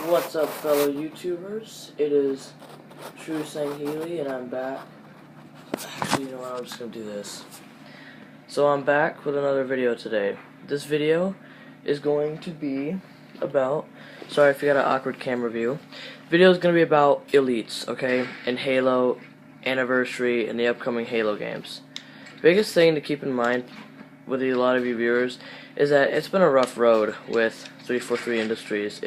What's up, fellow YouTubers? It is True Sangheili, and I'm back. Actually, you know what? I'm just gonna do this. So I'm back with another video today. This video is going to be about. Sorry if you got an awkward camera view. Video is gonna be about elites, okay, and Halo Anniversary and the upcoming Halo games. Biggest thing to keep in mind with a lot of you viewers is that it's been a rough road with 343 Industries.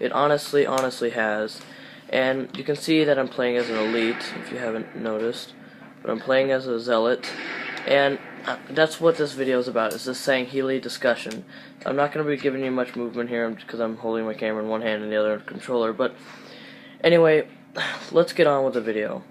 It honestly has. And you can see that I'm playing as an elite, if you haven't noticed. But I'm playing as a zealot. And that's what this video is about, is this Sangheili discussion. I'm not going to be giving you much movement here because I'm holding my camera in one hand and the other controller. But anyway, let's get on with the video.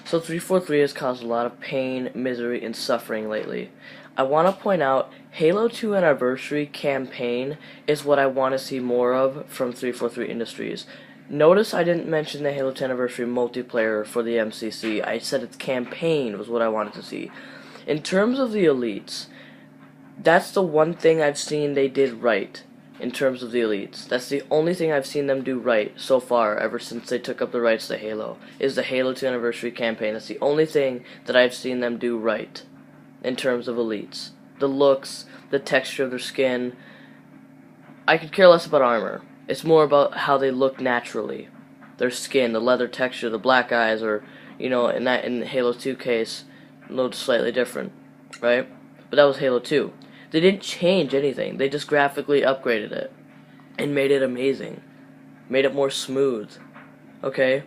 So 343 has caused a lot of pain, misery, and suffering lately. I want to point out, Halo 2 Anniversary campaign is what I want to see more of from 343 Industries. Notice I didn't mention the Halo 2 Anniversary multiplayer for the MCC. I said its campaign was what I wanted to see. In terms of the elites, that's the one thing I've seen they did right. In terms of the elites, that's the only thing I've seen them do right so far ever since they took up the rights to Halo, is the Halo 2 Anniversary campaign. That's the only thing that I've seen them do right in terms of elites. The looks, the texture of their skin. I could care less about armor. It's more about how they look naturally. Their skin, the leather texture, the black eyes, or, you know, in the Halo 2 case, a little slightly different, right? But that was Halo 2. They didn't change anything. They just graphically upgraded it and made it amazing. Made it more smooth. Okay?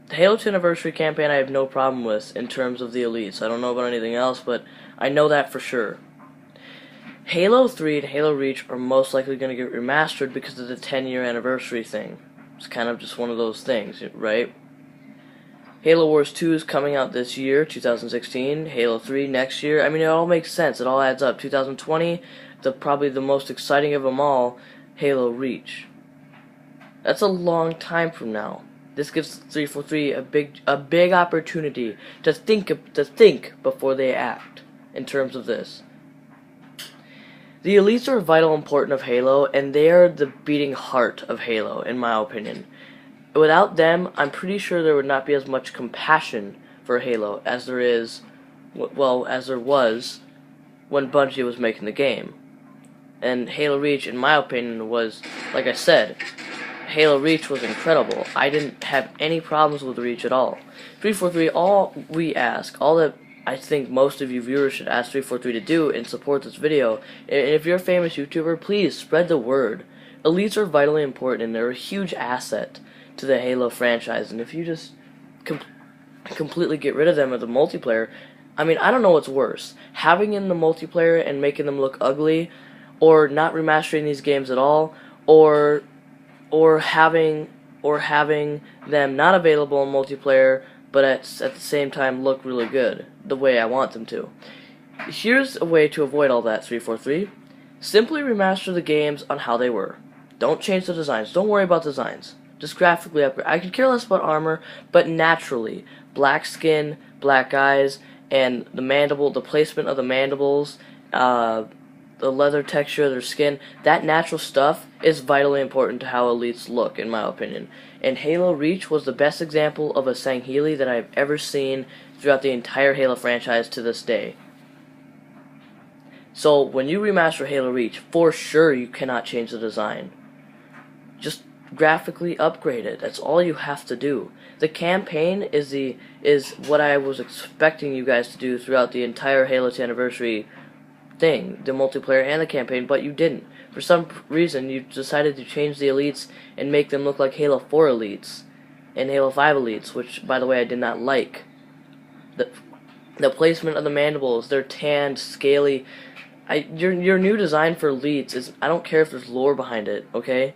The Halo 2 Anniversary campaign I have no problem with in terms of the elites. I don't know about anything else, but I know that for sure. Halo 3 and Halo Reach are most likely going to get remastered because of the 10-year anniversary thing. It's kind of just one of those things, right? Halo Wars 2 is coming out this year, 2016. Halo 3 next year. I mean, it all makes sense. It all adds up. 2020, probably the most exciting of them all, Halo Reach. That's a long time from now. This gives 343 a big opportunity to think before they act in terms of this. The elites are vital important of Halo, and they are the beating heart of Halo, in my opinion. Without them, I'm pretty sure there would not be as much compassion for Halo as there is, well, as there was when Bungie was making the game. And Halo Reach, in my opinion, was, like I said, Halo Reach was incredible. I didn't have any problems with Reach at all. 343, all we ask, all that I think most of you viewers should ask 343 to do and support this video, and if you're a famous YouTuber, please spread the word. Elites are vitally important, and they're a huge asset to the Halo franchise, and if you just completely get rid of them with the multiplayer, I mean, I don't know what's worse, having in the multiplayer and making them look ugly, or not remastering these games at all, or having them not available in multiplayer, but at the same time look really good, the way I want them to. Here's a way to avoid all that, 343. Simply remaster the games on how they were. Don't change the designs. Don't worry about designs. Just graphically upgrade. I could care less about armor, but naturally, black skin, black eyes, and the placement of the mandibles, the leather texture of their skin, that natural stuff is vitally important to how elites look, in my opinion. And Halo Reach was the best example of a Sangheili that I've ever seen throughout the entire Halo franchise to this day. So when you remaster Halo Reach, for sure you cannot change the design. Just graphically upgrade it. That's all you have to do. The campaign is what I was expecting you guys to do throughout the entire Halo 2 Anniversary thing, the multiplayer and the campaign, but you didn't. For some reason, you decided to change the elites and make them look like Halo 4 elites and Halo 5 elites, which, by the way, I did not like. The placement of the mandibles, they're tanned, scaly. Your new design for elites is, I don't care if there's lore behind it, okay?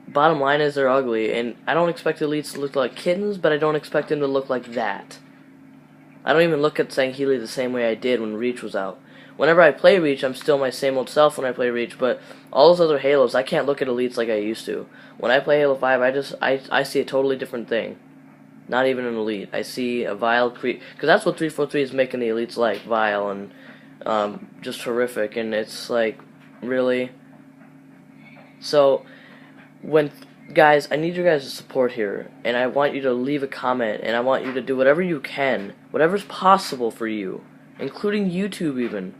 Bottom line is they're ugly, and I don't expect the elites to look like kittens, but I don't expect them to look like that. I don't even look at Sangheili the same way I did when Reach was out. Whenever I play Reach, I'm still my same old self when I play Reach, but all those other Halos, I can't look at elites like I used to. When I play Halo 5, I see a totally different thing. Not even an elite. I see a vile because that's what 343 is making the elites like, vile and just horrific, and it's like, really? So when guys, I need your guys' support here, and I want you to leave a comment, and I want you to do whatever you can, whatever's possible for you, including YouTube even,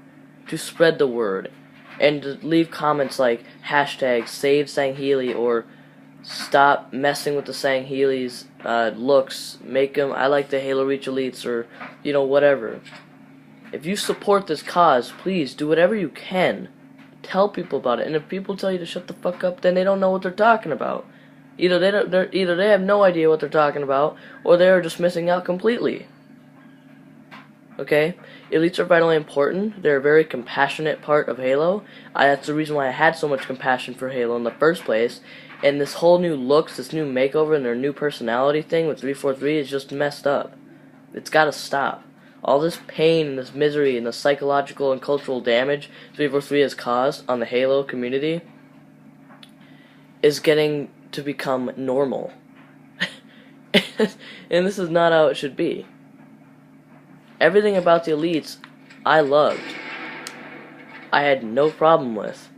to spread the word, and to leave comments like hashtag save Sangheili or stop messing with the Sangheilis looks, make them, I like the Halo Reach Elites, or, you know, whatever. If you support this cause, please do whatever you can. Tell people about it, and if people tell you to shut the fuck up, then they don't know what they're talking about. Either they have no idea what they're talking about, or they are just missing out completely. Okay? Elites are vitally important. They're a very compassionate part of Halo. That's the reason why I had so much compassion for Halo in the first place. And this whole new looks, this new makeover, and their new personality thing with 343 is just messed up. It's gotta stop. All this pain and this misery and the psychological and cultural damage 343 has caused on the Halo community is getting to become normal. And this is not how it should be. Everything about the Elites I loved. I had no problem with.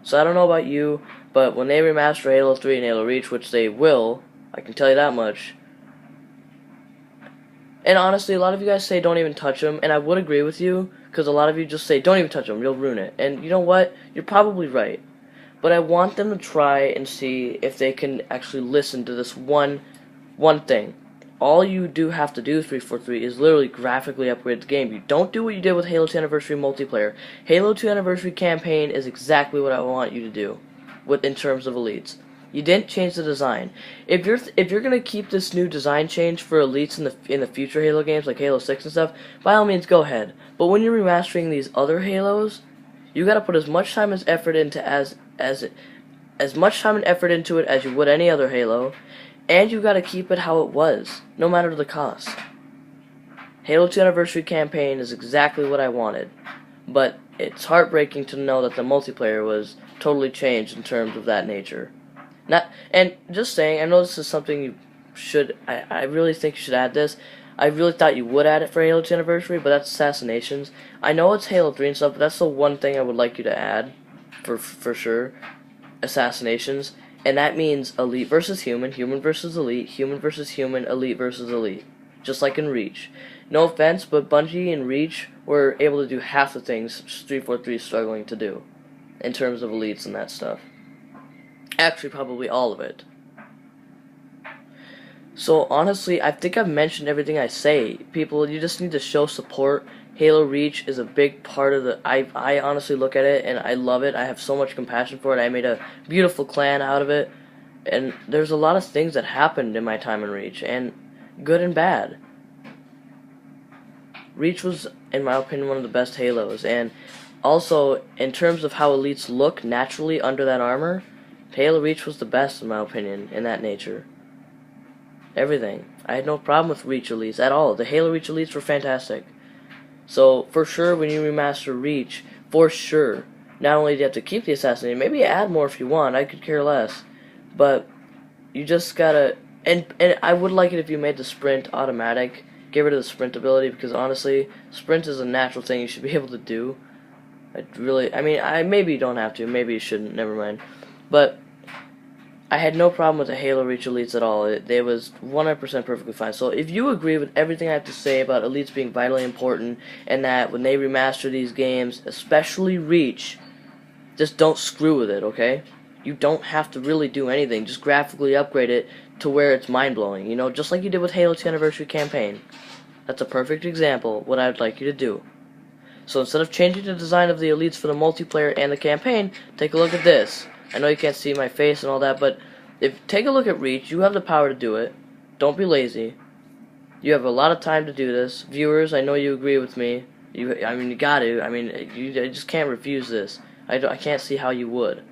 So I don't know about you, but when they remaster Halo 3 and Halo Reach, which they will, I can tell you that much. And honestly, a lot of you guys say don't even touch them, and I would agree with you, because a lot of you just say don't even touch them, you'll ruin it. And you know what? You're probably right. But I want them to try and see if they can actually listen to this one thing. All you do have to do, 343, is literally graphically upgrade the game. You don't do what you did with Halo 2 Anniversary multiplayer. Halo 2 Anniversary campaign is exactly what I want you to do, in terms of Elites. You didn't change the design. If you're gonna keep this new design change for Elites in the future Halo games like Halo 6 and stuff, by all means go ahead. But when you're remastering these other Halos, you gotta put as much time and effort into as much time and effort into it as you would any other Halo. And you gotta keep it how it was, no matter the cost. Halo 2 Anniversary campaign is exactly what I wanted, but it's heartbreaking to know that the multiplayer was totally changed in terms of that nature. And just saying, I know this is something you should, I really think you should add this. I really thought you would add it for Halo 2 Anniversary, but that's assassinations. I know it's Halo 3 and stuff, but that's the one thing I would like you to add, for sure. Assassinations. And that means elite versus human, human versus elite, human versus human, elite versus elite. Just like in Reach. No offense, but Bungie and Reach were able to do half the things 343 is struggling to do. In terms of elites and that stuff. Actually, probably all of it. So, honestly, I think I've mentioned everything I say. People, you just need to show support. Halo Reach is a big part of the... I honestly look at it, and I love it. I have so much compassion for it. I made a beautiful clan out of it. And there's a lot of things that happened in my time in Reach, and good and bad. Reach was, in my opinion, one of the best Halos. And also, in terms of how elites look naturally under that armor, Halo Reach was the best, in my opinion, in that nature. Everything. I had no problem with Reach elites at all. The Halo Reach elites were fantastic. So, for sure, when you remaster Reach, for sure, not only do you have to keep the assassination, maybe add more if you want, I could care less, but you just gotta, and I would like it if you made the sprint automatic, get rid of the sprint ability, because honestly, sprint is a natural thing you should be able to do. Maybe you don't have to, maybe you shouldn't, never mind, but I had no problem with the Halo Reach elites at all. They was 100% perfectly fine. So if you agree with everything I have to say about elites being vitally important, and that when they remaster these games, especially Reach, just don't screw with it, okay? You don't have to really do anything. Just graphically upgrade it to where it's mind-blowing, you know, just like you did with Halo 2 Anniversary Campaign. That's a perfect example of what I'd like you to do. So instead of changing the design of the elites for the multiplayer and the campaign, take a look at this. I know you can't see my face and all that, but take a look at Reach. You have the power to do it. Don't be lazy. You have a lot of time to do this. Viewers, I know you agree with me. You got to. You just can't refuse this. I can't see how you would.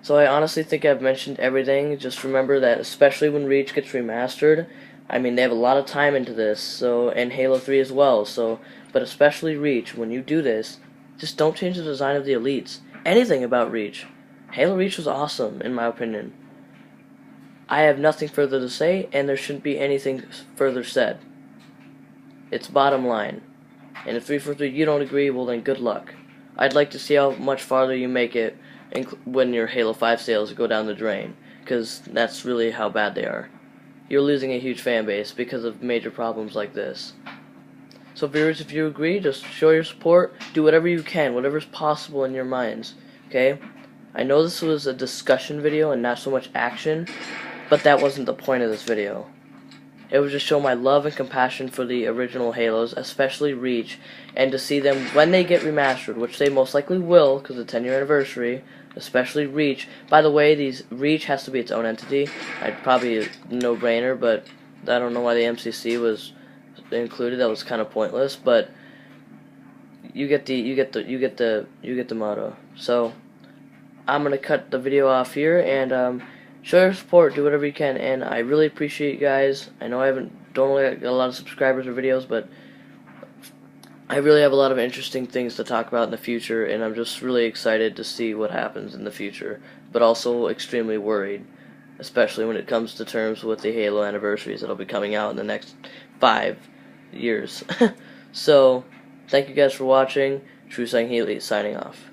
So I honestly think I've mentioned everything. Just remember that, especially when Reach gets remastered, they have a lot of time into this. So, and Halo 3 as well. So, but especially Reach, when you do this, just don't change the design of the elites. Anything about Reach. Halo Reach was awesome, in my opinion. I have nothing further to say, and there shouldn't be anything further said. It's bottom line. And if 343 you don't agree, well then good luck. I'd like to see how much farther you make it when your Halo 5 sales go down the drain, because that's really how bad they are. You're losing a huge fan base because of major problems like this. So viewers, if you agree, just show your support, do whatever you can, whatever's possible in your minds, okay? I know this was a discussion video and not so much action, but that wasn't the point of this video. It was just show my love and compassion for the original Halos, especially Reach, and to see them when they get remastered, which they most likely will, because of the 10-year anniversary, especially Reach. By the way, Reach has to be its own entity. I'd probably a no-brainer, but I don't know why the MCC was included. That was kind of pointless, but you get the motto. So I'm gonna cut the video off here and show your support, do whatever you can, and I really appreciate you guys. I know I don't really get a lot of subscribers or videos, but I really have a lot of interesting things to talk about in the future, and I'm just really excited to see what happens in the future, but also extremely worried, especially when it comes to terms with the Halo anniversaries that'll be coming out in the next 5 years. So, thank you guys for watching. True Sangheili signing off.